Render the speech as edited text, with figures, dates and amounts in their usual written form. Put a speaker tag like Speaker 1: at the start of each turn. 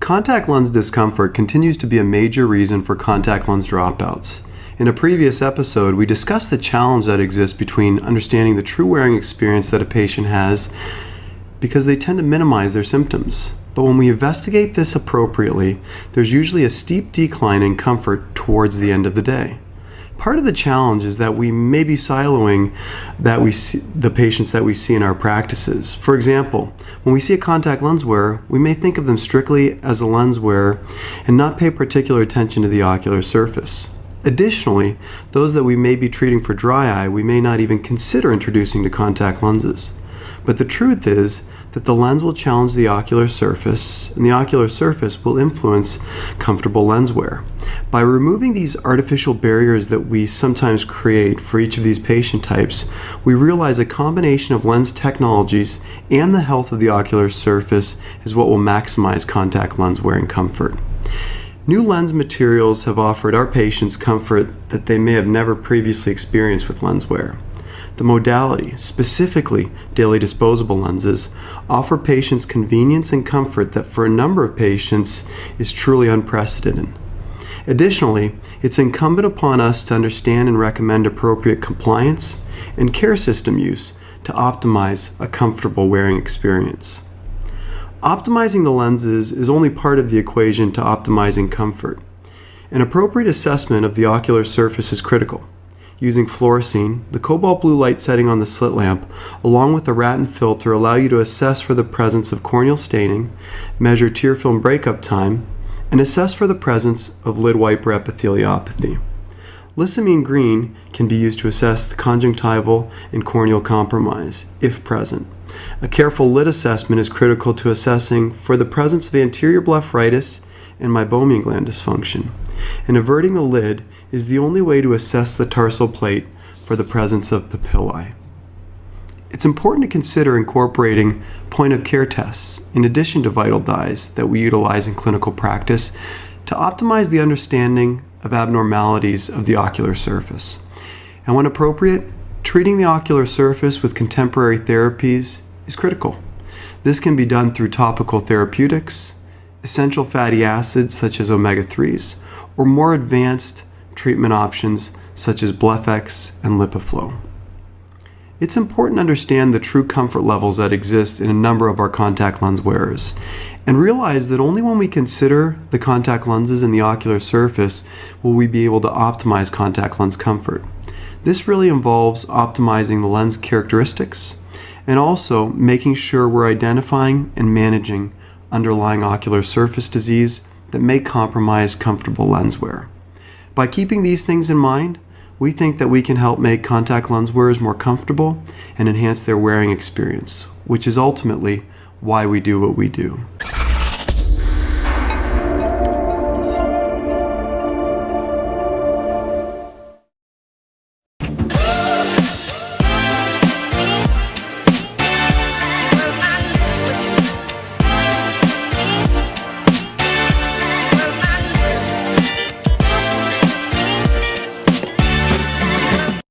Speaker 1: Contact lens discomfort continues to be a major reason for contact lens dropouts. In a previous episode, we discussed the challenge that exists between understanding the true wearing experience that a patient has because they tend to minimize their symptoms. But when we investigate this appropriately, there's usually a steep decline in comfort towards the end of the day. Part of the challenge is that we may be siloing the patients that we see in our practices. For example, when we see a contact lens wearer, we may think of them strictly as a lens wearer and not pay particular attention to the ocular surface. Additionally, those that we may be treating for dry eye, we may not even consider introducing to contact lenses. But the truth is that the lens will challenge the ocular surface, and the ocular surface will influence comfortable lens wear. By removing these artificial barriers that we sometimes create for each of these patient types, we realize a combination of lens technologies and the health of the ocular surface is what will maximize contact lens wearing comfort. New lens materials have offered our patients comfort that they may have never previously experienced with lens wear. The modality, specifically daily disposable lenses, offer patients convenience and comfort that for a number of patients is truly unprecedented. Additionally, it's incumbent upon us to understand and recommend appropriate compliance and care system use to optimize a comfortable wearing experience. Optimizing the lenses is only part of the equation to optimizing comfort. An appropriate assessment of the ocular surface is critical. Using fluorescein, the cobalt blue light setting on the slit lamp, along with a Ratten filter allow you to assess for the presence of corneal staining, measure tear film breakup time, and assess for the presence of lid wiper epitheliopathy. Lissamine green can be used to assess the conjunctival and corneal compromise, if present. A careful lid assessment is critical to assessing for the presence of anterior blepharitis and meibomian gland dysfunction. And averting the lid is the only way to assess the tarsal plate for the presence of papillae. It's important to consider incorporating point-of-care tests in addition to vital dyes that we utilize in clinical practice to optimize the understanding of abnormalities of the ocular surface. And when appropriate, treating the ocular surface with contemporary therapies is critical. This can be done through topical therapeutics, essential fatty acids such as omega-3s, or more advanced treatment options such as BlephX and LipiFlow. It's important to understand the true comfort levels that exist in a number of our contact lens wearers and realize that only when we consider the contact lenses and the ocular surface will we be able to optimize contact lens comfort. This really involves optimizing the lens characteristics and also making sure we're identifying and managing underlying ocular surface disease that may compromise comfortable lens wear. By keeping these things in mind, we think that we can help make contact lens wearers more comfortable and enhance their wearing experience, which is ultimately why we do what we do.